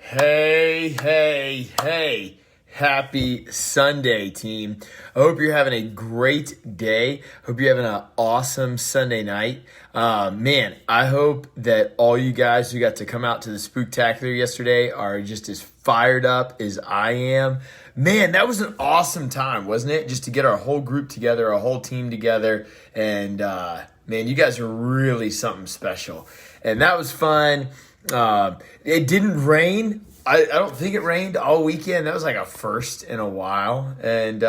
Hey, hey, hey. Happy Sunday, team. I hope you're having a great day. Hope you're having an awesome Sunday night. Man, I hope that all you guys who got to come out to the Spooktacular yesterday are just as fired up as I am. Man, that was an awesome time, wasn't it? Just to get our whole group together, our whole team together. And man, you guys are really something special. And that was fun. It didn't rain. I don't think it rained all weekend. That was like a first in a while. And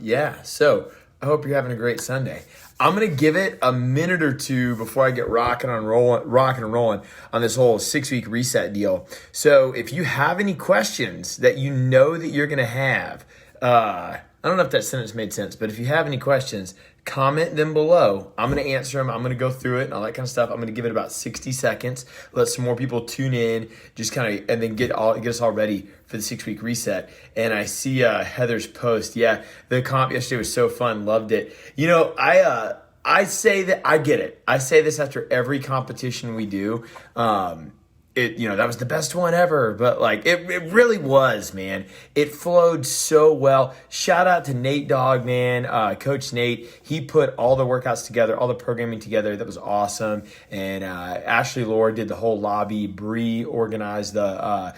yeah, so I hope you're having a great Sunday. I'm going to give it a minute or two before I get rocking and rolling on this whole 6-week reset deal. So if you have any questions that you know that you're going to have, I don't know if that sentence made sense, but if you have any questions, comment them below. I'm going to answer them. I'm going to go through it and all that kind of stuff. I'm going to give it about 60 seconds. Let some more people tune in, just kind of, and then get us all ready for the 6-week reset. And I see Heather's post. Yeah, the comp yesterday was so fun. Loved it. You know, I say that I get it. I say this after every competition we do. That was the best one ever, but like it really was, man. It flowed so well. Shout out to Nate Dogg, man. Coach Nate, he put all the workouts together, all the programming together. That was awesome. And Ashley Lord did the whole lobby. Bree organized the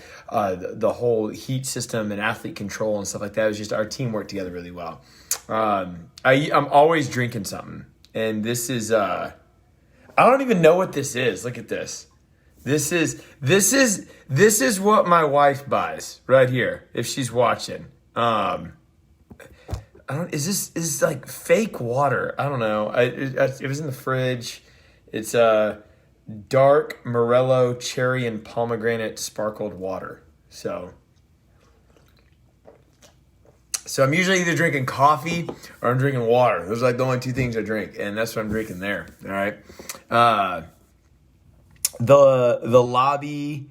whole heat system and athlete control and stuff like that. It was just our team worked together really well. I'm always drinking something, and this is I don't even know what this is. Look at this. This is what my wife buys right here if she's watching. Is this like fake water? I don't know. It was in the fridge. It's dark Morello cherry and pomegranate sparkled water. So I'm usually either drinking coffee or I'm drinking water. Those are like the only two things I drink, and that's what I'm drinking there. All right. The lobby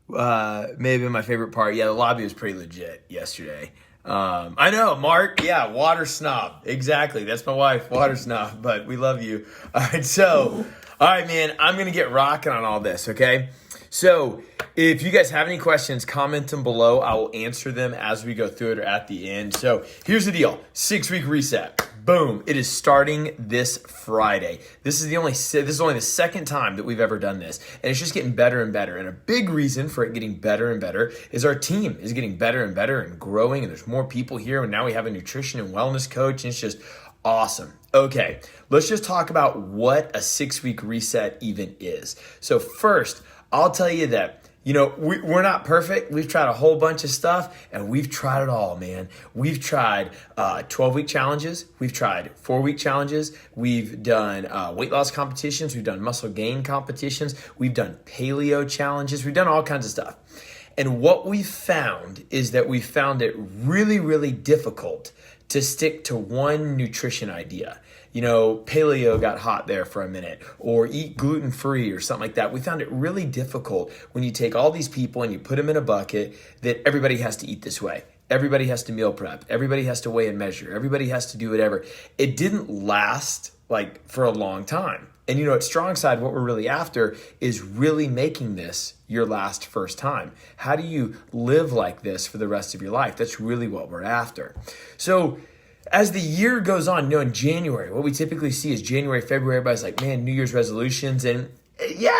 may have been my favorite part. Yeah, the lobby was pretty legit yesterday. I know, Mark. Yeah, water snob. Exactly. That's my wife, water snob. But we love you. All right, man. I'm going to get rocking on all this, okay? So if you guys have any questions, comment them below. I will answer them as we go through it or at the end. So here's the deal. 6-week reset. Boom. It is starting this Friday. This is only the second time that we've ever done this. And it's just getting better and better. And a big reason for it getting better and better is our team is getting better and better and growing. And there's more people here. And now we have a nutrition and wellness coach. And it's just awesome. Okay, let's just talk about what a 6-week reset even is. So first, I'll tell you that, we're not perfect. We've tried a whole bunch of stuff, and we've tried it all, man. We've tried 12-week challenges. We've tried 4-week challenges. We've done weight loss competitions. We've done muscle gain competitions. We've done paleo challenges. We've done all kinds of stuff. And what we found is that we found it really, really difficult to stick to one nutrition idea. Paleo got hot there for a minute, or eat gluten-free or something like that. We found it really difficult when you take all these people and you put them in a bucket that everybody has to eat this way. Everybody has to meal prep. Everybody has to weigh and measure. Everybody has to do whatever. It didn't last for a long time. And at StrongSide, what we're really after is really making this your first time. How do you live like this for the rest of your life? That's really what we're after. So as the year goes on, in January, what we typically see is January, February, everybody's like, man, New Year's resolutions. And yeah,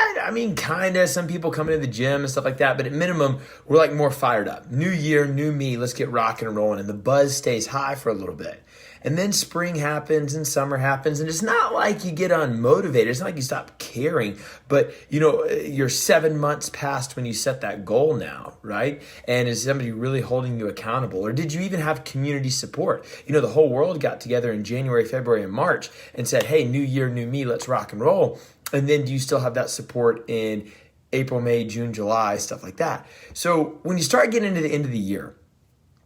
kind of some people coming to the gym and stuff like that. But at minimum, we're more fired up. New year, new me, let's get rocking and rolling. And the buzz stays high for a little bit. And then spring happens and summer happens. And it's not like you get unmotivated. It's not like you stop caring. But, you're 7 months past when you set that goal now, right? And is somebody really holding you accountable? Or did you even have community support? The whole world got together in January, February, and March and said, hey, new year, new me, let's rock and roll. And then do you still have that support in April, May, June, July, stuff like that? So when you start getting into the end of the year,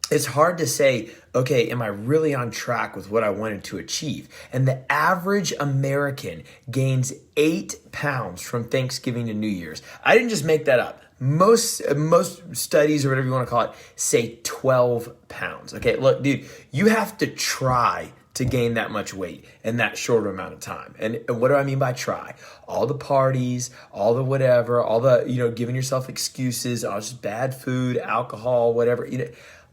it's hard to say, okay, am I really on track with what I wanted to achieve? And the average American gains 8 pounds from Thanksgiving to New Year's. I didn't just make that up. Most studies, or whatever you want to call it, say 12 pounds. Okay, look, dude, you have to try to gain that much weight in that shorter amount of time. And what do I mean by try? All the parties, all the whatever, all the, giving yourself excuses, just bad food, alcohol, whatever.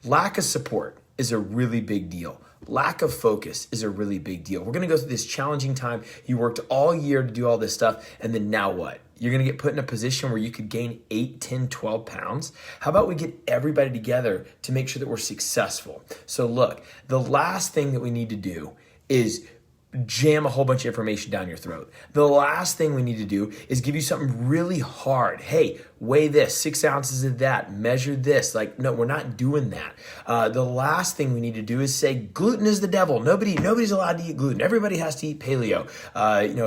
Lack of support is a really big deal. Lack of focus is a really big deal. We're going to go through this challenging time. You worked all year to do all this stuff, and then now what? You're going to get put in a position where you could gain 8, 10, 12 pounds. How about we get everybody together to make sure that we're successful? So look, the last thing that we need to do is jam a whole bunch of information down your throat. The last thing we need to do is give you something really hard. Hey, weigh this, 6 ounces of that, measure this. No, we're not doing that. The last thing we need to do is say gluten is the devil. Nobody's allowed to eat gluten. Everybody has to eat paleo.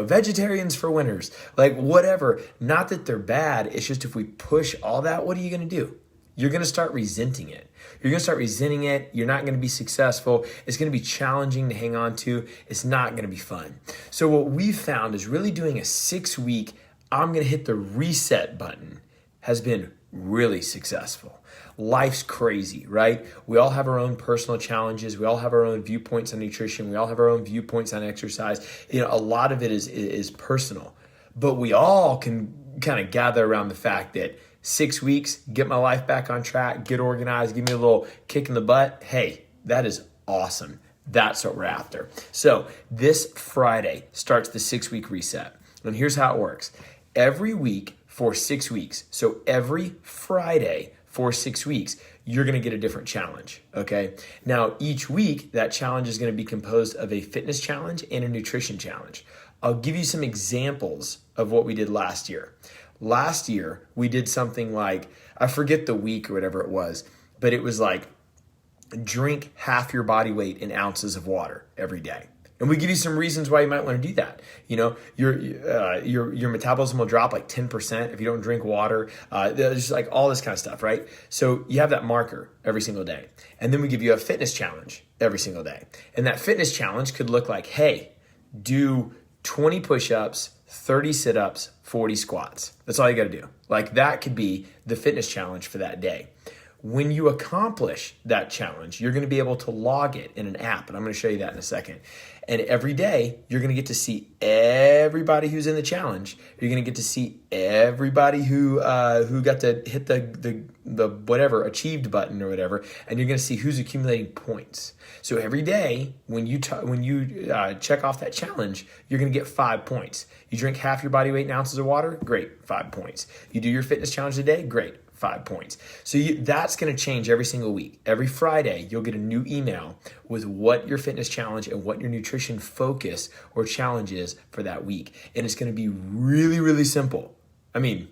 Vegetarians for winners. Whatever. Not that they're bad. It's just if we push all that, what are you going to do? You're going to start resenting it. You're going to start resenting it. You're not going to be successful. It's going to be challenging to hang on to. It's not going to be fun. So what we've found is really doing a 6-week, I'm going to hit the reset button has been really successful. Life's crazy, right? We all have our own personal challenges. We all have our own viewpoints on nutrition. We all have our own viewpoints on exercise. A lot of it is personal, but we all can kind of gather around the fact that 6 weeks, get my life back on track, get organized, give me a little kick in the butt. Hey, that is awesome. That's what we're after. So this Friday starts the 6-week reset. And here's how it works. Every week for 6 weeks, so every Friday for 6 weeks, you're going to get a different challenge, okay? Now, each week, that challenge is going to be composed of a fitness challenge and a nutrition challenge. I'll give you some examples of what we did last year. Last year, we did something like, I forget the week or whatever it was, but it was like drink half your body weight in ounces of water every day. And we give you some reasons why you might want to do that. Your metabolism will drop like 10% if you don't drink water. There's just all this kind of stuff, right? So you have that marker every single day. And then we give you a fitness challenge every single day. And that fitness challenge could look like, hey, do 20 push-ups, 30 sit-ups, 40 squats. That's all you got to do. That could be the fitness challenge for that day. When you accomplish that challenge, you're going to be able to log it in an app, and I'm going to show you that in a second. And every day, you're going to get to see everybody who's in the challenge. You're going to get to see everybody who got to hit the whatever achieved button or whatever, and you're going to see who's accumulating points. So every day, when you check off that challenge, you're going to get 5 points. You drink half your body weight in ounces of water, great, 5 points. You do your fitness challenge today, great. 5 points. So that's going to change every single week. Every Friday, you'll get a new email with what your fitness challenge and what your nutrition focus or challenge is for that week. And it's going to be really, really simple. I mean,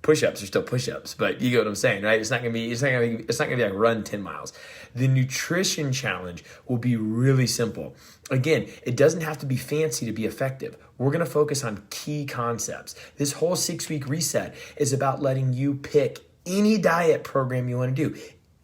push-ups are still push-ups, but you get what I'm saying, right? It's not going to be like run 10 miles. The nutrition challenge will be really simple. Again, it doesn't have to be fancy to be effective. We're going to focus on key concepts. This whole 6-week reset is about letting you pick any diet program you want to do.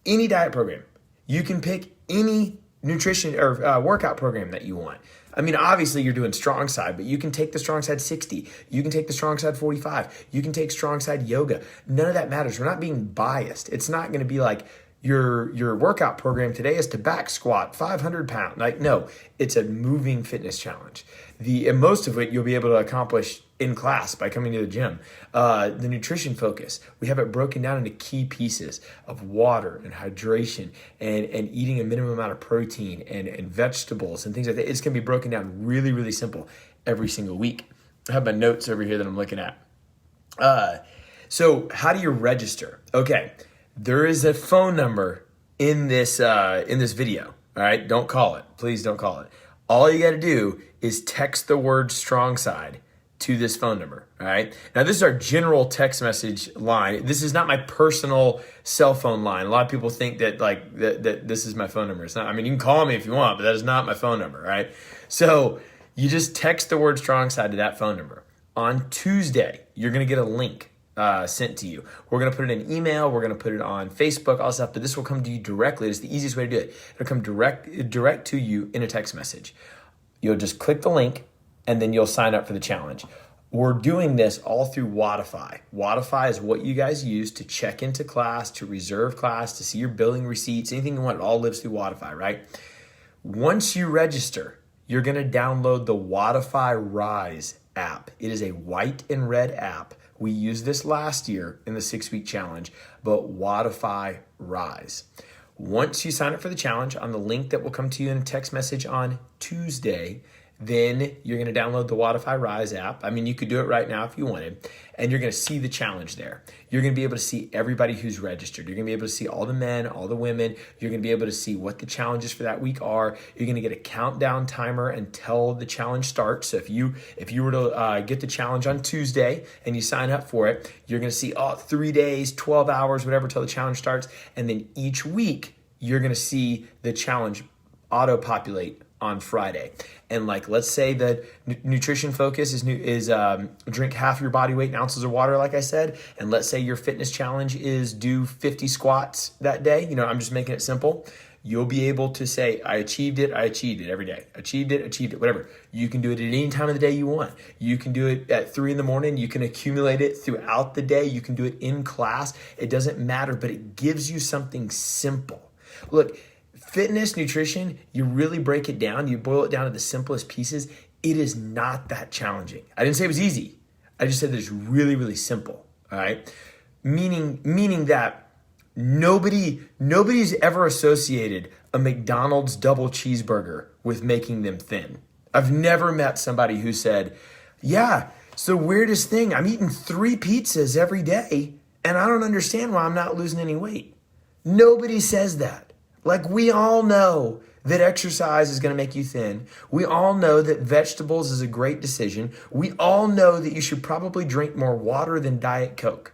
Any diet program. You can pick any nutrition or workout program that you want. I mean, obviously you're doing StrongSide, but you can take the StrongSide 60. You can take the StrongSide 45. You can take StrongSide yoga. None of that matters. We're not being biased. It's not going to be like your workout program today is to back squat 500 pounds. No, it's a moving fitness challenge. And most of it you'll be able to accomplish in class by coming to the gym. The nutrition focus, we have it broken down into key pieces of water and hydration and eating a minimum amount of protein and vegetables and things like that. It's going to be broken down really, really simple every single week. I have my notes over here that I'm looking at. So how do you register? Okay, there is a phone number in this video. All right, don't call it. Please don't call it. All you got to do is text the word StrongSide to this phone number, all right? Now, this is our general text message line. This is not my personal cell phone line. A lot of people think that that this is my phone number. It's not. I mean, you can call me if you want, but that is not my phone number, all right? So you just text the word StrongSide to that phone number. On Tuesday, you're going to get a link sent to you. We're going to put it in an email. We're going to put it on Facebook, all stuff, but this will come to you directly. It's the easiest way to do it. It'll come direct to you in a text message. You'll just click the link, and then you'll sign up for the challenge. We're doing this all through Wodify. Wodify is what you guys use to check into class, to reserve class, to see your billing receipts, anything you want. It all lives through Wodify, right? Once you register, you're going to download the Wodify Rise app. It is a white and red app. We used this last year in the 6-week challenge, but Wodify Rise. Once you sign up for the challenge on the link that will come to you in a text message on Tuesday, then you're going to download the Wodify Rise app. I mean, you could do it right now if you wanted, and you're going to see the challenge there. You're going to be able to see everybody who's registered. You're going to be able to see all the men, all the women. You're going to be able to see what the challenges for that week are. You're going to get a countdown timer until the challenge starts. So if you were to get the challenge on Tuesday and you sign up for it, you're going to see 3 days, 12 hours, whatever, till the challenge starts. And then each week, you're going to see the challenge auto-populate on Friday. And like, let's say that nutrition focus is drink half your body weight in ounces of water, like I said. And let's say your fitness challenge is do 50 squats that day. You know, I'm just making it simple. You'll be able to say, I achieved it every day. Achieved it, whatever. You can do it at any time of the day you want. You can do it at 3 a.m. You can accumulate it throughout the day. You can do it in class. It doesn't matter, but it gives you something simple. Look, fitness, nutrition, you really break it down, you boil it down to the simplest pieces, it is not that challenging. I didn't say it was easy. I just said that it's really, really simple, all right? Meaning that nobody's ever associated a McDonald's double cheeseburger with making them thin. I've never met somebody who said, yeah, it's the weirdest thing. I'm eating 3 pizzas every day, and I don't understand why I'm not losing any weight. Nobody says that. Like, we all know that exercise is going to make you thin. We all know that vegetables is a great decision. We all know that you should probably drink more water than Diet Coke.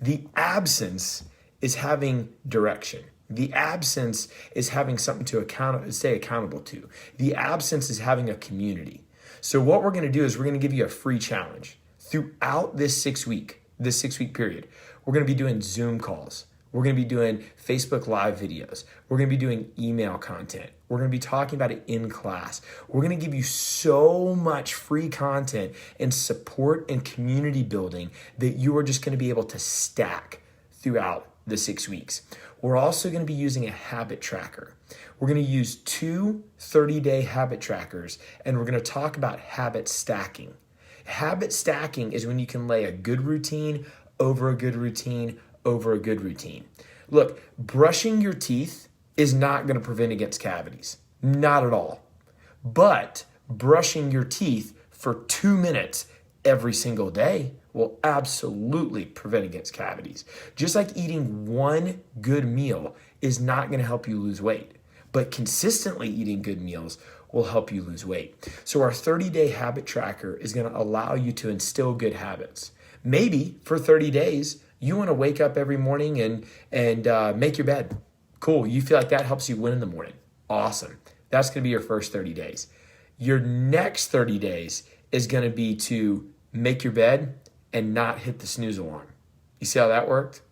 The absence is having direction. The absence is having something to stay accountable to. The absence is having a community. So what we're going to do is we're going to give you a free challenge. Throughout this 6-week period, we're going to be doing Zoom calls. We're going to be doing Facebook Live videos. We're going to be doing email content. We're going to be talking about it in class. We're going to give you so much free content and support and community building that you are just going to be able to stack throughout the 6 weeks. We're also going to be using a habit tracker. We're going to use 2 30-day habit trackers, and we're going to talk about habit stacking. Habit stacking is when you can lay a good routine over a good routine over a good routine. Look, brushing your teeth is not going to prevent against cavities. Not at all. But brushing your teeth for 2 minutes every single day will absolutely prevent against cavities. Just like eating one good meal is not going to help you lose weight, but consistently eating good meals will help you lose weight. So our 30-day habit tracker is going to allow you to instill good habits. Maybe for 30 days, you want to wake up every morning and make your bed. Cool. You feel like that helps you win in the morning. Awesome. That's going to be your first 30 days. Your next 30 days is going to be to make your bed and not hit the snooze alarm. You see how that worked?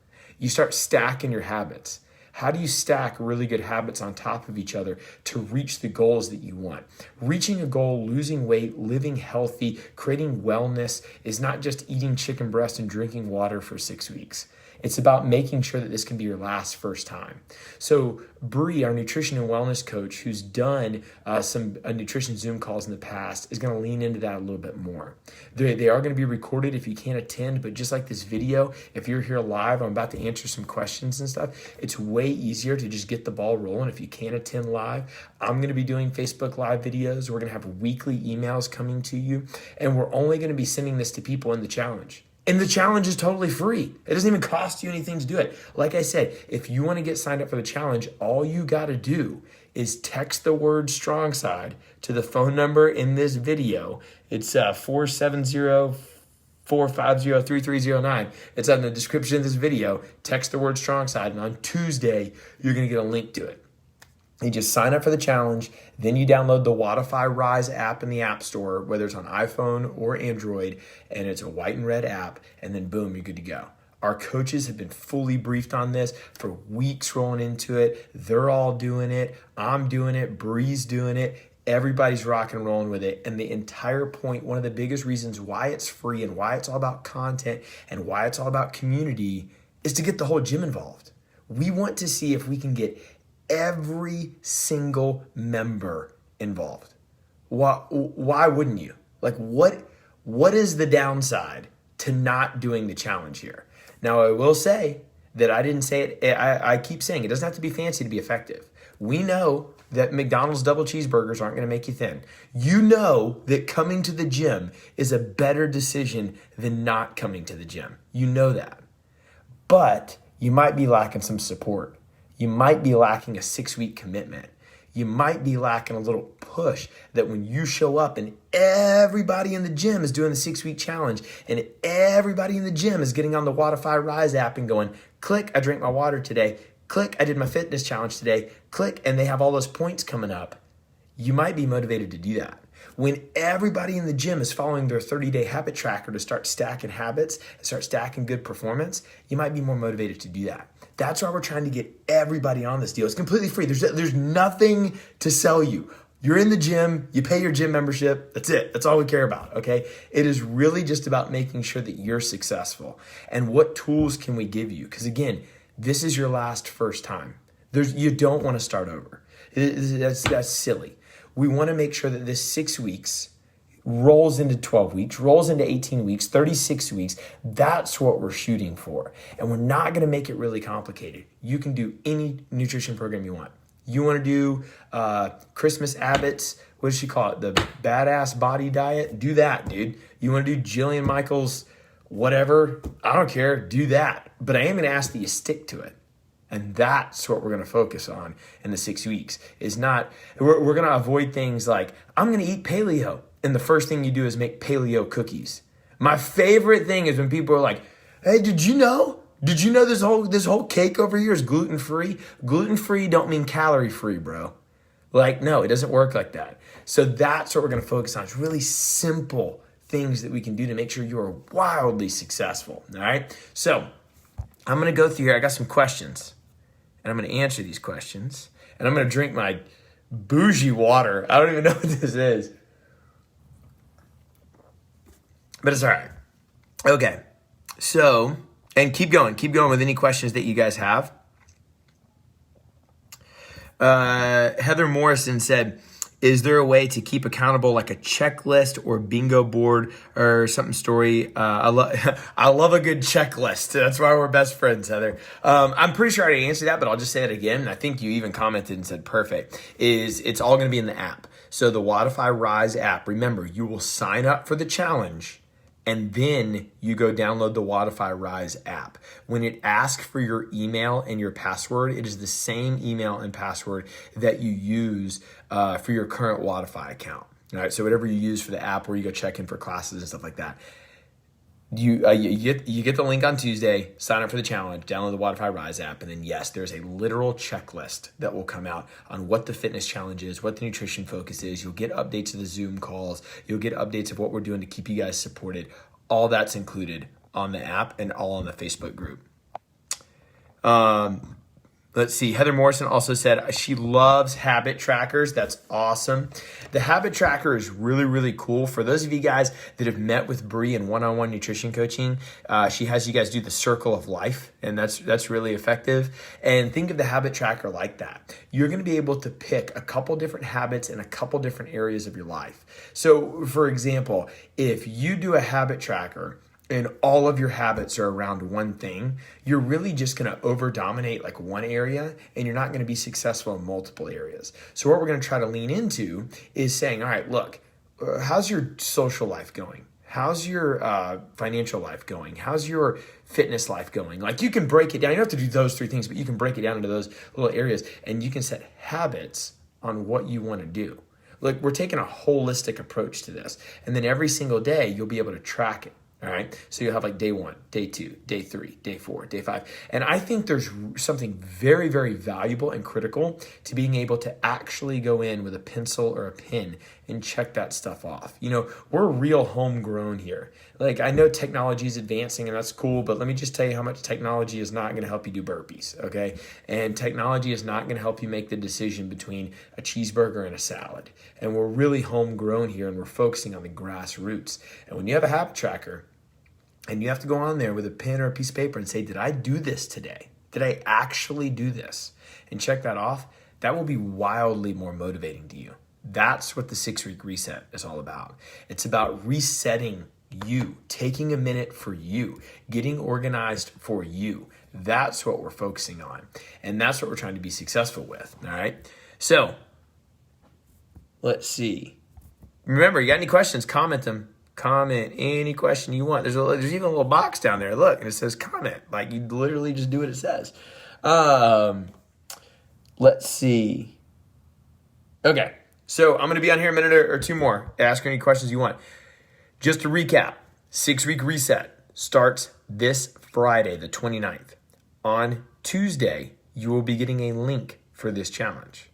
You start stacking your habits. How do you stack really good habits on top of each other to reach the goals that you want? Reaching a goal, losing weight, living healthy, creating wellness is not just eating chicken breast and drinking water for 6 weeks. It's about making sure that this can be your first time. So Bree, our nutrition and wellness coach, who's done some nutrition Zoom calls in the past, is going to lean into that a little bit more. They are going to be recorded if you can't attend, but just like this video, if you're here live, I'm about to answer some questions and stuff. It's way easier to just get the ball rolling if you can't attend live. I'm going to be doing Facebook Live videos. We're going to have weekly emails coming to you, and we're only going to be sending this to people in the challenge. And the challenge is totally free. It doesn't even cost you anything to do it. Like I said, if you want to get signed up for the challenge, all you got to do is text the word STRONGSIDE to the phone number in this video. It's 470-450-3309. It's on the description of this video. Text the word STRONGSIDE, and on Tuesday, you're going to get a link to it. You just sign up for the challenge, then you download the Wodify Rise app in the App Store, whether it's on iPhone or Android, and it's a white and red app, and then boom, you're good to go. Our coaches have been fully briefed on this for weeks rolling into it. They're all doing it. I'm doing it. Bree's doing it. Everybody's rocking and rolling with it. And the entire point, one of the biggest reasons why it's free and why it's all about content and why it's all about community is to get the whole gym involved. We want to see if we can get every single member involved. Why wouldn't you? Like, what is the downside to not doing the challenge here? Now, I will say that I didn't say it. I keep saying it doesn't have to be fancy to be effective. We know that McDonald's double cheeseburgers aren't going to make you thin. You know that coming to the gym is a better decision than not coming to the gym. You know that. But you might be lacking some support. You might be lacking a 6-week commitment. You might be lacking a little push that when you show up and everybody in the gym is doing the 6-week challenge and everybody in the gym is getting on the Watify Rise app and going, click, I drank my water today. Click, I did my fitness challenge today. Click, and they have all those points coming up. You might be motivated to do that. When everybody in the gym is following their 30-day habit tracker to start stacking habits and start stacking good performance, you might be more motivated to do that. That's why we're trying to get everybody on this deal. It's completely free. There's nothing to sell you. You're in the gym, you pay your gym membership, that's it. That's all we care about, okay? It is really just about making sure that you're successful. And what tools can we give you? Because again, this is your first time. You don't want to start over. That's silly. We want to make sure that this 6 weeks rolls into 12 weeks, rolls into 18 weeks, 36 weeks. That's what we're shooting for. And we're not going to make it really complicated. You can do any nutrition program you want. You want to do Christmas Abbott's, what does she call it? The badass body diet? Do that, dude. You want to do Jillian Michaels, whatever? I don't care. Do that. But I am going to ask that you stick to it. And that's what we're going to focus on in the 6 weeks. We're going to avoid things like, I'm going to eat paleo. And the first thing you do is make paleo cookies. My favorite thing is when people are like, hey, did you know this whole cake over here is gluten-free? Gluten-free don't mean calorie-free, bro. Like, no, it doesn't work like that. So that's what we're going to focus on. It's really simple things that we can do to make sure you are wildly successful. All right. So I'm going to go through here. I got some questions and I'm going to answer these questions and I'm going to drink my bougie water. I don't even know what this is. But it's all right. Okay. So, and keep going with any questions that you guys have. Heather Morrison said, is there a way to keep accountable like a checklist or bingo board or something story? I love a good checklist. That's why we're best friends, Heather. I'm pretty sure I already answered that, but I'll just say it again. And I think you even commented and said perfect. It's all going to be in the app. So the Watify Rise app, remember, you will sign up for the challenge and then you go download the Watify Rise app. When it asks for your email and your password, it is the same email and password that you use for your current Watify account. All right, so whatever you use for the app where you go check in for classes and stuff like that. You get the link on Tuesday, sign up for the challenge, download the Watify Rise app, and then yes, there's a literal checklist that will come out on what the fitness challenge is, what the nutrition focus is. You'll get updates of the Zoom calls. You'll get updates of what we're doing to keep you guys supported. All that's included on the app and all on the Facebook group. Let's see. Heather Morrison also said she loves habit trackers. That's awesome. The habit tracker is really, really cool. For those of you guys that have met with Bree in one-on-one nutrition coaching, she has you guys do the circle of life, and that's really effective. And think of the habit tracker like that. You're going to be able to pick a couple different habits in a couple different areas of your life. So, for example, if you do a habit tracker and all of your habits are around one thing, you're really just going to over-dominate like one area and you're not going to be successful in multiple areas. So what we're going to try to lean into is saying, all right, look, how's your social life going? How's your financial life going? How's your fitness life going? Like you can break it down. You don't have to do those three things, but you can break it down into those little areas and you can set habits on what you want to do. Like we're taking a holistic approach to this. And then every single day you'll be able to track it. All right. So you'll have like day 1, day 2, day 3, day 4, day 5. And I think there's something very, very valuable and critical to being able to actually go in with a pencil or a pen and check that stuff off. You know, we're real homegrown here. Like I know technology is advancing and that's cool, but let me just tell you how much technology is not going to help you do burpees. Okay. And technology is not going to help you make the decision between a cheeseburger and a salad. And we're really homegrown here and we're focusing on the grassroots. And when you have a habit tracker, and you have to go on there with a pen or a piece of paper and say, did I do this today? Did I actually do this? And check that off. That will be wildly more motivating to you. That's what the 6-week reset is all about. It's about resetting you, taking a minute for you, getting organized for you. That's what we're focusing on. And that's what we're trying to be successful with. All right. So let's see. Remember, you got any questions, comment them. Comment any question you want. There's even a little box down there. Look, and it says comment. Like, you literally just do what it says. Let's see. Okay. So I'm going to be on here a minute or two more. Ask any questions you want. Just to recap, 6-week reset starts this Friday, the 29th. On Tuesday, you will be getting a link for this challenge.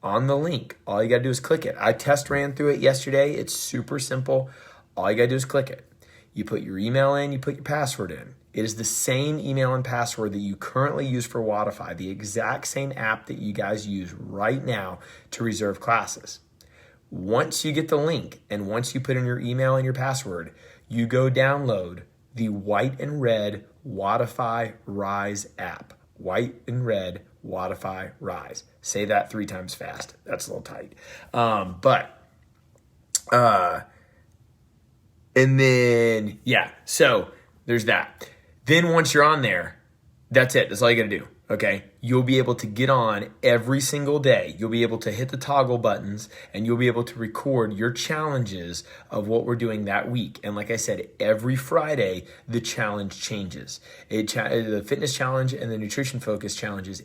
On the link, all you got to do is click it. I test ran through it yesterday. It's super simple. All you got to do is click it. You put your email in, you put your password in. It is the same email and password that you currently use for Wodify, the exact same app that you guys use right now to reserve classes. Once you get the link and once you put in your email and your password, you go download the white and red Wodify Rise app. White and red Wodify Rise. Say that 3 times fast. That's a little tight. And then, yeah, so there's that. Then once you're on there, that's it. That's all you got to do, okay? You'll be able to get on every single day. You'll be able to hit the toggle buttons, and you'll be able to record your challenges of what we're doing that week. And like I said, every Friday, the challenge changes. The fitness challenge and the nutrition focus changes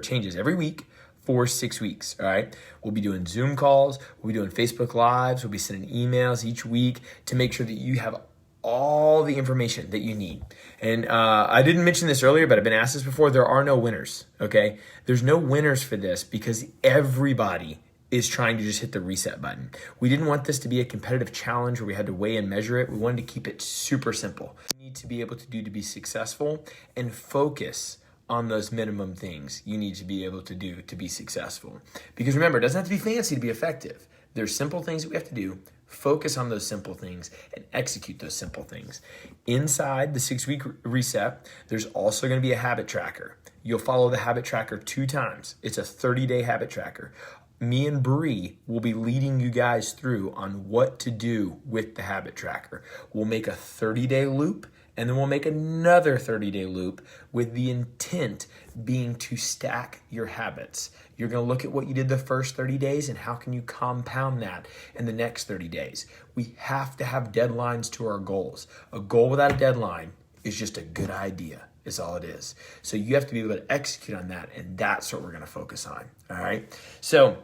changes every week for 6 weeks, all right? We'll be doing Zoom calls. We'll be doing Facebook Lives. We'll be sending emails each week to make sure that you have all the information that you need. And I didn't mention this earlier, but I've been asked this before. There are no winners, okay? There's no winners for this because everybody is trying to just hit the reset button. We didn't want this to be a competitive challenge where we had to weigh and measure it. We wanted to keep it super simple. You need to be able to do to be successful and focus on those minimum things you need to be able to do to be successful. Because remember, it doesn't have to be fancy to be effective. There's simple things that we have to do. Focus on those simple things and execute those simple things. Inside the 6-week reset, there's also going to be a habit tracker. You'll follow the habit tracker 2 times. It's a 30-day habit tracker. Me and Bree will be leading you guys through on what to do with the habit tracker. We'll make a 30-day loop, and then we'll make another 30-day loop with the intent being to stack your habits. You're going to look at what you did the first 30 days and how can you compound that in the next 30 days. We have to have deadlines to our goals. A goal without a deadline is just a good idea, is all it is. So you have to be able to execute on that, and that's what we're going to focus on, all right? So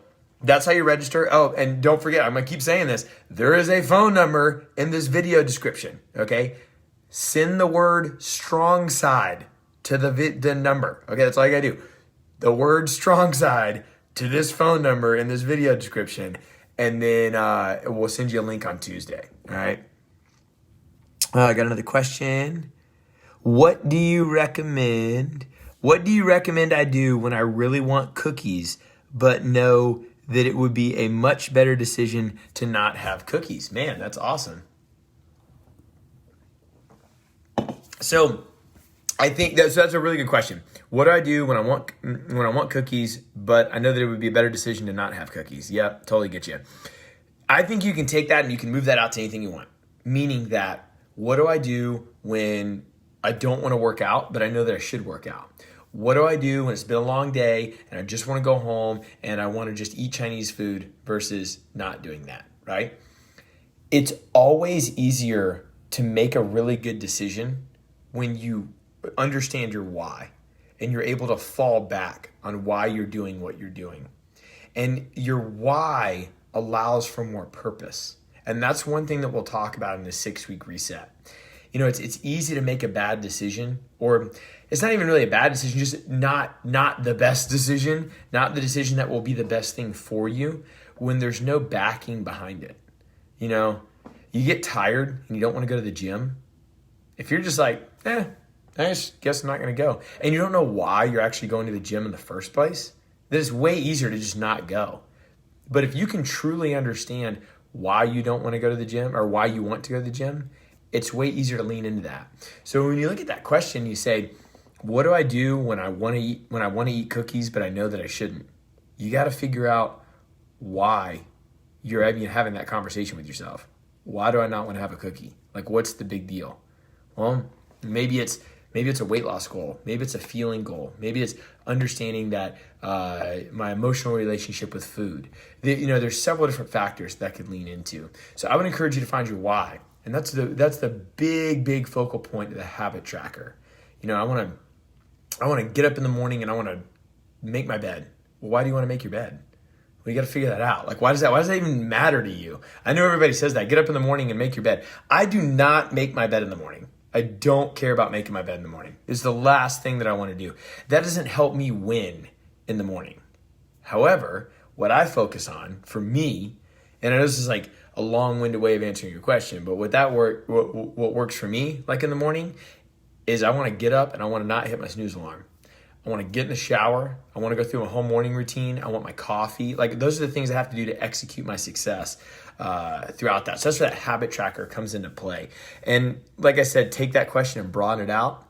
that's how you register. Oh, and don't forget, I'm going to keep saying this. There is a phone number in this video description, okay? Send the word STRONGSIDE to the number. Okay, that's all you got to do. The word STRONGSIDE to this phone number in this video description, and then we'll send you a link on Tuesday. All right. I got another question. What do you recommend? What do you recommend I do when I really want cookies, but know that it would be a much better decision to not have cookies? Man, that's awesome. So I think that's a really good question. What do I do when I want cookies, but I know that it would be a better decision to not have cookies? Yep, totally get you. I think you can take that and you can move that out to anything you want. Meaning that, what do I do when I don't want to work out, but I know that I should work out? What do I do when it's been a long day and I just want to go home and I want to just eat Chinese food versus not doing that, right? It's always easier to make a really good decision when you understand your why and you're able to fall back on why you're doing what you're doing. And your why allows for more purpose. And that's one thing that we'll talk about in the 6-week reset. You know, it's easy to make a bad decision, or it's not even really a bad decision, just not the best decision, not the decision that will be the best thing for you when there's no backing behind it. You know, you get tired and you don't want to go to the gym. If you're just like, I just guess I'm not going to go, and you don't know why you're actually going to the gym in the first place, then it's way easier to just not go. But if you can truly understand why you don't want to go to the gym or why you want to go to the gym, it's way easier to lean into that. So when you look at that question, you say, what do I do when I want to eat cookies, but I know that I shouldn't? You got to figure out why you're having that conversation with yourself. Why do I not want to have a cookie? Like, what's the big deal? Well, maybe it's a weight loss goal. Maybe it's a feeling goal. Maybe it's understanding that my emotional relationship with food. There's several different factors that could lean into. So I would encourage you to find your why. And that's the big focal point of the habit tracker. I want to get up in the morning and I want to make my bed. Well, why do you want to make your bed? Well, you got to figure that out. Like, why does that even matter to you? I know everybody says that. Get up in the morning and make your bed. I do not make my bed in the morning. I don't care about making my bed in the morning. It's the last thing that I want to do. That doesn't help me win in the morning. However, what I focus on for me, and I know this is like a long-winded way of answering your question, but what works for me, like in the morning, is I want to get up and I want to not hit my snooze alarm. I want to get in the shower. I want to go through a whole morning routine. I want my coffee. Like, those are the things I have to do to execute my success throughout that. So that's where that habit tracker comes into play. And like I said, take that question and broaden it out.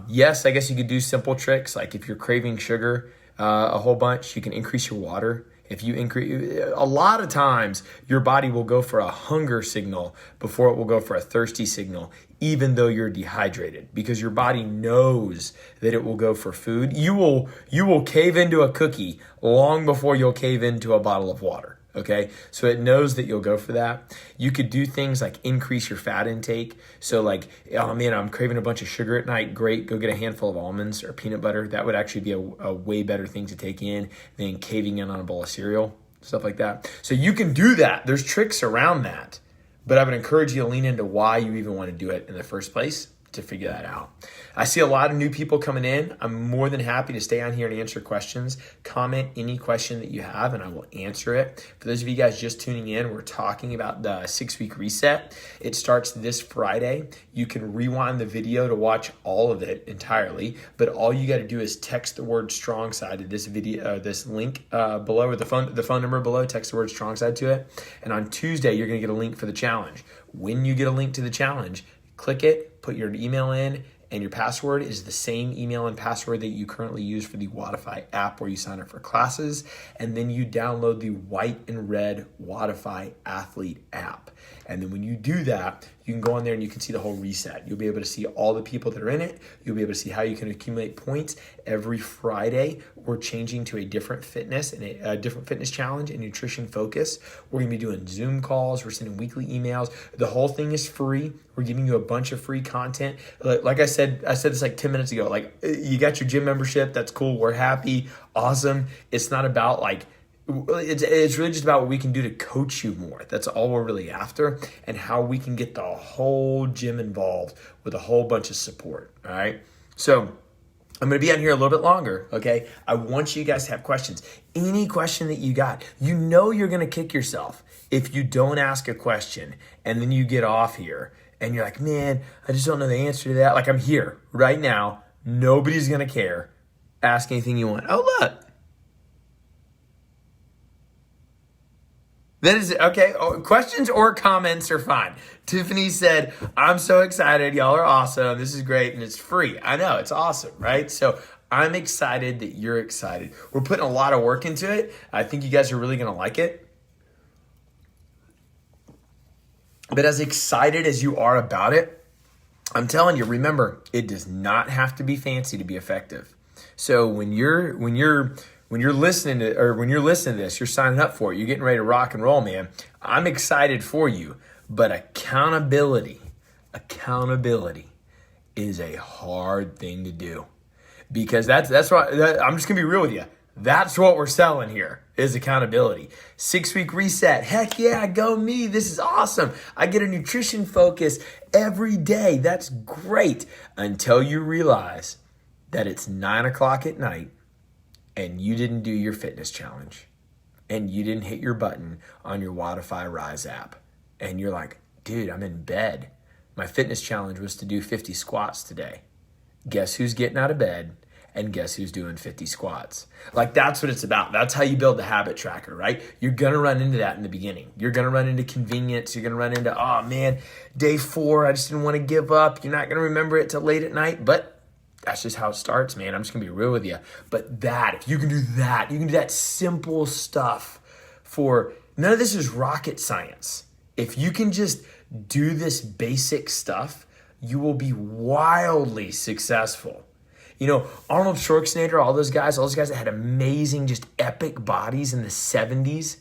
Yes, I guess you could do simple tricks. Like if you're craving sugar a whole bunch, you can increase your water. If you increase, a lot of times your body will go for a hunger signal before it will go for a thirsty signal, even though you're dehydrated, because your body knows that it will go for food. You will cave into a cookie long before you'll cave into a bottle of water. Okay, so it knows that you'll go for that. You could do things like increase your fat intake. So like, oh man, I'm craving a bunch of sugar at night. Great, go get a handful of almonds or peanut butter. That would actually be a way better thing to take in than caving in on a bowl of cereal, stuff like that. So you can do that. There's tricks around that, but I would encourage you to lean into why you even want to do it in the first place to figure that out. I see a lot of new people coming in. I'm more than happy to stay on here and answer questions. Comment any question that you have and I will answer it. For those of you guys just tuning in, we're talking about the 6-week reset. It starts this Friday. You can rewind the video to watch all of it entirely, but all you got to do is text the word STRONGSIDE to this video, this link below, or the phone number below. Text the word STRONGSIDE to it. And on Tuesday, you're going to get a link for the challenge. When you get a link to the challenge, click it, put your email in, and your password is the same email and password that you currently use for the Wodify app where you sign up for classes. And then you download the white and red Wodify Athlete app. And then when you do that, you can go on there and you can see the whole reset. You'll be able to see all the people that are in it. You'll be able to see how you can accumulate points. Every Friday, we're changing to a different fitness and a different fitness challenge and nutrition focus. We're going to be doing Zoom calls. We're sending weekly emails. The whole thing is free. We're giving you a bunch of free content. Like I said this like 10 minutes ago. Like, you got your gym membership. That's cool. We're happy. Awesome. It's not about like, it's really just about what we can do to coach you more. That's all we're really after, and how we can get the whole gym involved with a whole bunch of support. All right. So I'm going to be on here a little bit longer. Okay. I want you guys to have questions. Any question that you got, you're going to kick yourself if you don't ask a question and then you get off here and you're like, man, I just don't know the answer to that. Like, I'm here right now. Nobody's going to care. Ask anything you want. Oh, look. That is okay. Questions or comments are fine. Tiffany said, I'm so excited. Y'all are awesome. This is great. And it's free. I know, it's awesome, right? So I'm excited that you're excited. We're putting a lot of work into it. I think you guys are really going to like it. But as excited as you are about it, I'm telling you, remember, it does not have to be fancy to be effective. So when you're listening to this, you're signing up for it, you're getting ready to rock and roll, man. I'm excited for you, but accountability is a hard thing to do, because that's what I'm just gonna be real with you. That's what we're selling here is accountability. 6-week reset. Heck yeah, go me. This is awesome. I get a nutrition focus every day. That's great, until you realize that it's 9:00 at night and you didn't do your fitness challenge and you didn't hit your button on your Wodify Rise app. And you're like, dude, I'm in bed. My fitness challenge was to do 50 squats today. Guess who's getting out of bed? And guess who's doing 50 squats? Like, that's what it's about. That's how you build the habit tracker, right? You're going to run into that in the beginning. You're going to run into convenience. You're going to run into, oh man, day 4, I just didn't want to give up. You're not going to remember it till late at night, but that's just how it starts, man. I'm just gonna be real with you. But if you can do that, you can do that simple stuff for, none of this is rocket science. If you can just do this basic stuff, you will be wildly successful. You know, Arnold Schwarzenegger, all those guys that had amazing, just epic bodies in the 70s,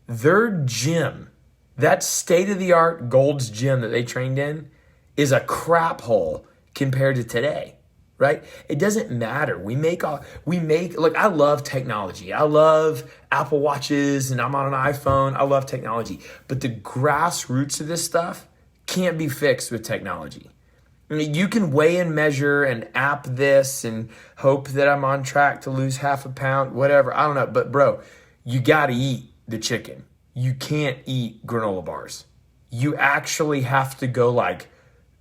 their gym, that state-of-the-art Gold's Gym that they trained in, is a crap hole compared to today, right? It doesn't matter. Look, I love technology. I love Apple Watches, and I'm on an iPhone. I love technology. But the grassroots of this stuff can't be fixed with technology. I mean, you can weigh and measure and app this and hope that I'm on track to lose half a pound, whatever. I don't know. But bro, you got to eat the chicken. You can't eat granola bars. You actually have to go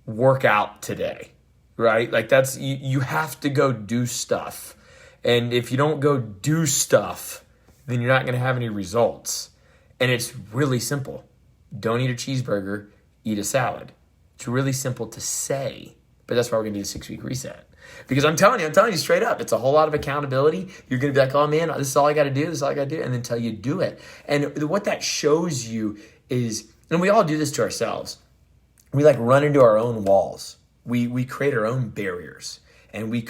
work out today, right? You have to go do stuff. And if you don't go do stuff, then you're not going to have any results. And it's really simple. Don't eat a cheeseburger, eat a salad. It's really simple to say, but that's why we're going to do the 6-week reset. Because I'm telling you straight up, it's a whole lot of accountability. You're going to be like, oh man, this is all I got to do. And until you do it. And what that shows you is, and we all do this to ourselves. We run into our own walls. We create our own barriers, and we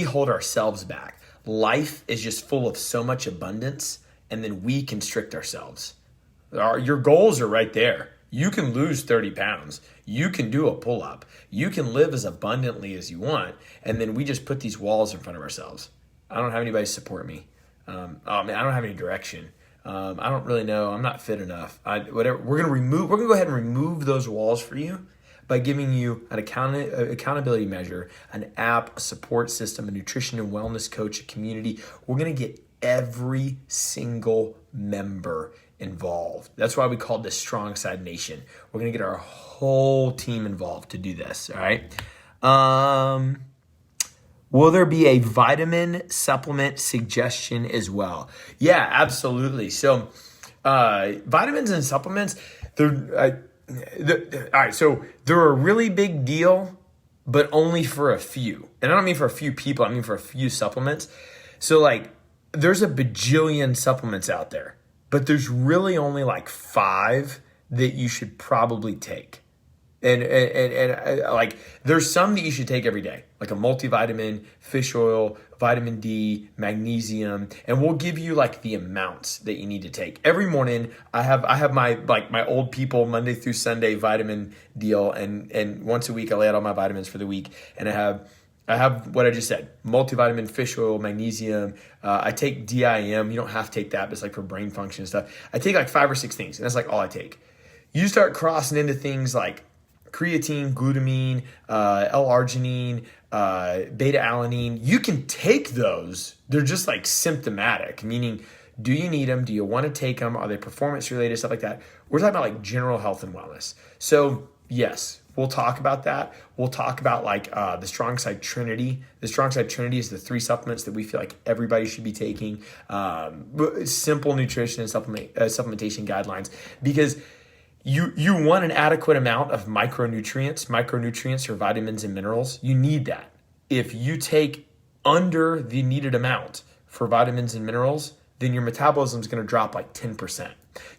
hold ourselves back. Life is just full of so much abundance, and then we constrict ourselves. Your goals are right there. You can lose 30 pounds. You can do a pull-up. You can live as abundantly as you want. And then we just put these walls in front of ourselves. I don't have anybody support me. I don't have any direction. I don't really know. I'm not fit enough. We're going to go ahead and remove those walls for you by giving you an accountability measure, an app, a support system, a nutrition and wellness coach, a community. We're going to get every single member involved. That's why we called this StrongSide Nation. We're going to get our whole team involved to do this. All right. Will there be a vitamin supplement suggestion as well? Yeah, absolutely. So vitamins and supplements, all right, so they're a really big deal, but only for a few. And I don't mean for a few people, I mean for a few supplements. So there's a bajillion supplements out there, but there's really only 5 that you should probably take. And there's some that you should take every day, like a multivitamin, fish oil, vitamin D, magnesium, and we'll give you the amounts that you need to take. Every morning I have my old people Monday through Sunday vitamin deal, and once a week I lay out all my vitamins for the week, and I have what I just said: multivitamin, fish oil, magnesium. I take DIM. You don't have to take that, but it's for brain function and stuff. I take 5 or 6 things, and that's all I take. You start crossing into things like creatine, glutamine, L-arginine, beta-alanine. You can take those. They're just symptomatic, meaning, do you need them? Do you want to take them? Are they performance related? Stuff like that. We're talking about general health and wellness. So yes, we'll talk about that. We'll talk about the StrongSide Trinity. The StrongSide Trinity is the 3 supplements that we feel everybody should be taking. Simple nutrition and supplementation guidelines, because you want an adequate amount of micronutrients. Micronutrients are vitamins and minerals. You need that. If you take under the needed amount for vitamins and minerals, then your metabolism is going to drop 10%.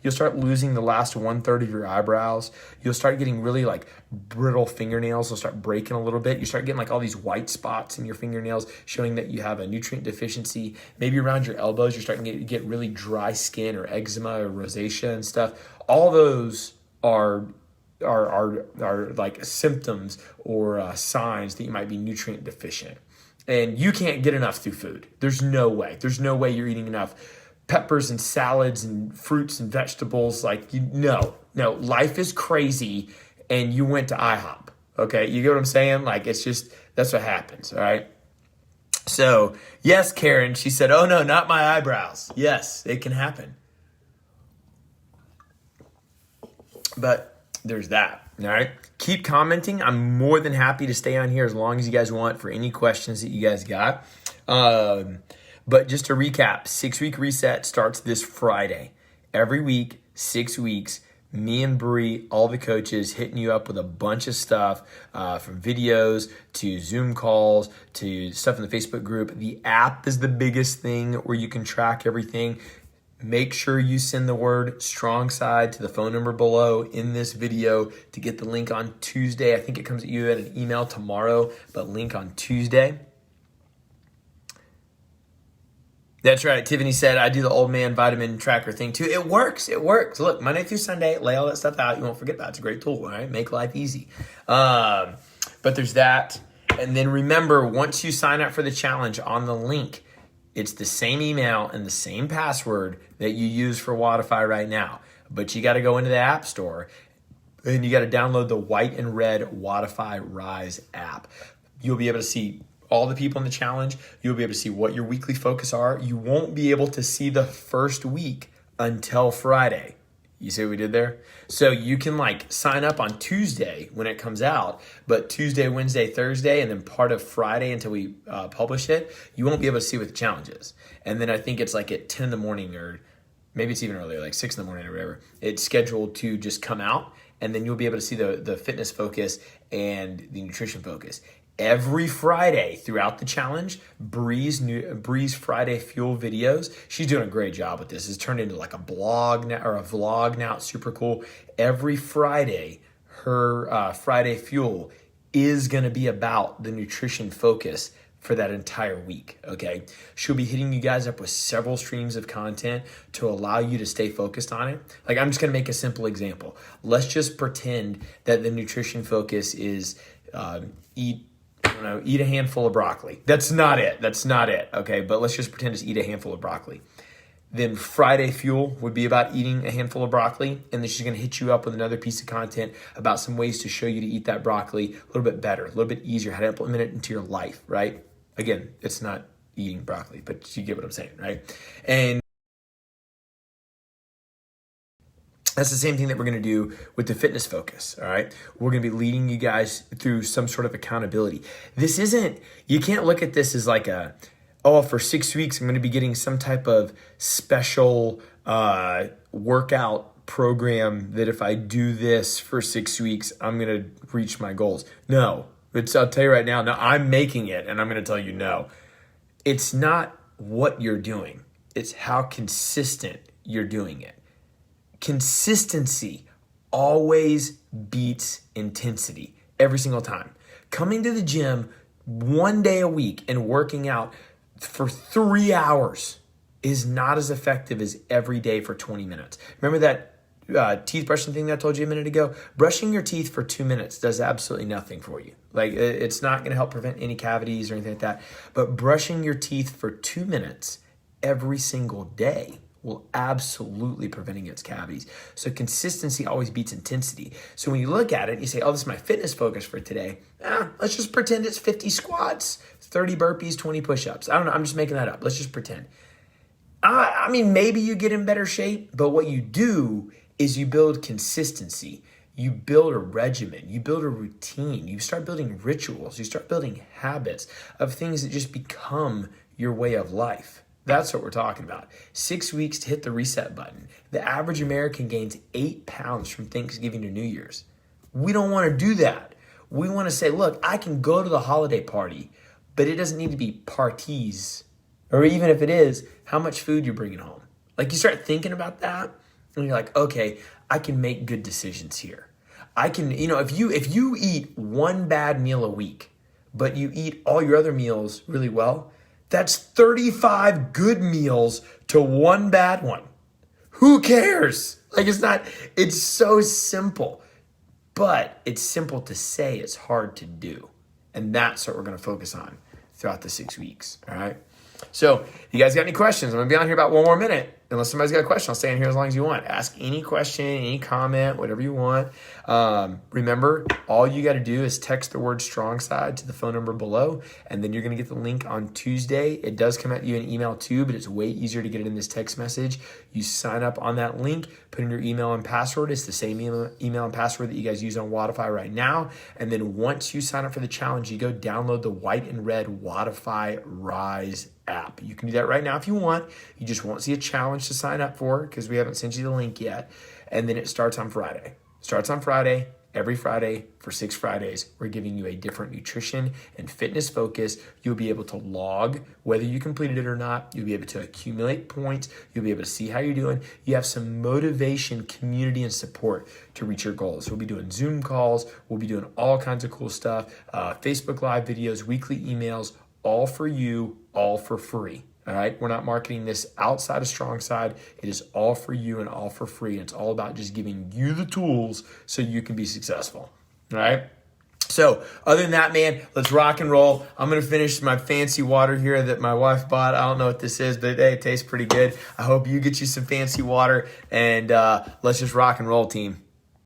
You'll start losing the last 1/3 of your eyebrows. You'll start getting really brittle fingernails. They'll start breaking a little bit. You start getting all these white spots in your fingernails, showing that you have a nutrient deficiency. Maybe around your elbows, you're starting to get really dry skin or eczema or rosacea and stuff. All those are symptoms or signs that you might be nutrient deficient. And you can't get enough through food. There's no way. There's no way you're eating enough peppers and salads and fruits and vegetables. No, life is crazy, and you went to IHOP. Okay, you get what I'm saying? It's just, that's what happens. All right. So yes, Karen, she said, oh no, not my eyebrows. Yes, it can happen. But there's that. All right. Keep commenting. I'm more than happy to stay on here as long as you guys want for any questions that you guys got. But just to recap, 6-week reset starts this Friday. Every week, 6 weeks, me and Bree, all the coaches, hitting you up with a bunch of stuff, from videos to Zoom calls to stuff in the Facebook group. The app is the biggest thing where you can track everything. Make sure you send the word STRONGSIDE to the phone number below in this video to get the link on Tuesday. I think it comes at you at an email tomorrow, but link on Tuesday. That's right. Tiffany said, I do the old man vitamin tracker thing too. It works. It works. Look, Monday through Sunday, lay all that stuff out. You won't forget that. It's a great tool, all right? Make life easy. But there's that. And then remember, once you sign up for the challenge on the link, it's the same email and the same password that you use for Wodify right now. But you got to go into the App Store and you got to download the white and red Wodify Rise app. You'll be able to see all the people in the challenge. You'll be able to see what your weekly focus are. You won't be able to see the first week until Friday. You see what we did there? So you can sign up on Tuesday when it comes out, but Tuesday, Wednesday, Thursday, and then part of Friday until we publish it, you won't be able to see what the challenge is. And then I think it's at 10 in the morning, or maybe it's even earlier, 6 in the morning or whatever. It's scheduled to just come out, and then you'll be able to see the fitness focus and the nutrition focus. Every Friday throughout the challenge, Bree's Friday Fuel videos, she's doing a great job with this. It's turned into a blog now, or a vlog now. It's super cool. Every Friday, her Friday Fuel is going to be about the nutrition focus for that entire week, okay? She'll be hitting you guys up with several streams of content to allow you to stay focused on it. I'm just going to make a simple example. Let's just pretend that the nutrition focus is eat a handful of broccoli. That's not it, okay? But let's just pretend it's eat a handful of broccoli. Then Friday Fuel would be about eating a handful of broccoli, and then she's gonna hit you up with another piece of content about some ways to show you to eat that broccoli a little bit better, a little bit easier, how to implement it into your life, right? Again, it's not eating broccoli, but you get what I'm saying, right? And that's the same thing that we're going to do with the fitness focus, all right? We're going to be leading you guys through some sort of accountability. You can't look at this as for 6 weeks, I'm going to be getting some type of special workout program that if I do this for 6 weeks, I'm going to reach my goals. No, I'll tell you right now, no, I'm making it, and I'm going to tell you no. It's not what you're doing. It's how consistent you're doing it. Consistency always beats intensity every single time. Coming to the gym 1 day a week and working out for 3 hours is not as effective as every day for 20 minutes. Remember that teeth brushing thing that I told you a minute ago? Brushing your teeth for 2 minutes does absolutely nothing for you. It's not going to help prevent any cavities or anything like that. But brushing your teeth for 2 minutes every single day will absolutely prevent against cavities. So consistency always beats intensity. So when you look at it, you say, this is my fitness focus for today. Let's just pretend it's 50 squats, 30 burpees, 20 push-ups. I don't know. I'm just making that up. Let's just pretend. Maybe you get in better shape, but what you do is you build consistency. You build a regimen. You build a routine. You start building rituals. You start building habits of things that just become your way of life. That's what we're talking about. 6 weeks to hit the reset button. The average American gains 8 pounds from Thanksgiving to New Year's. We don't want to do that. We want to say, look, I can go to the holiday party, but it doesn't need to be parties. Or even if it is, how much food you're bringing home. You start thinking about that, and you're like, okay, I can make good decisions here. I can, if you eat one bad meal a week, but you eat all your other meals really well, that's 35 good meals to one bad one. Who cares? It's so simple, but it's simple to say, it's hard to do. And that's what we're going to focus on throughout the 6 weeks. All right. So you guys got any questions? I'm going to be on here about 1 more minute. Unless somebody's got a question, I'll stay in here as long as you want. Ask any question, any comment, whatever you want. Remember, all you got to do is text the word STRONGSIDE to the phone number below, and then you're going to get the link on Tuesday. It does come at you in email too, but it's way easier to get it in this text message. You sign up on that link, put in your email and password. It's the same email and password that you guys use on Wodify right now. And then once you sign up for the challenge, you go download the white and red Wodify Rise app. You can do that right now if you want. You just won't see a challenge much to sign up for because we haven't sent you the link yet. And then it starts on Friday. Starts on Friday. Every Friday for 6 Fridays, we're giving you a different nutrition and fitness focus. You'll be able to log whether you completed it or not. You'll be able to accumulate points. You'll be able to see how you're doing. You have some motivation, community, and support to reach your goals. We'll be doing Zoom calls. We'll be doing all kinds of cool stuff. Facebook Live videos, weekly emails, all for you, all for free. All right, we're not marketing this outside of StrongSide. It is all for you and all for free. And it's all about just giving you the tools so you can be successful. All right. So other than that, man, let's rock and roll. I'm going to finish my fancy water here that my wife bought. I don't know what this is, but hey, it tastes pretty good. I hope you get you some fancy water, and let's just rock and roll, team.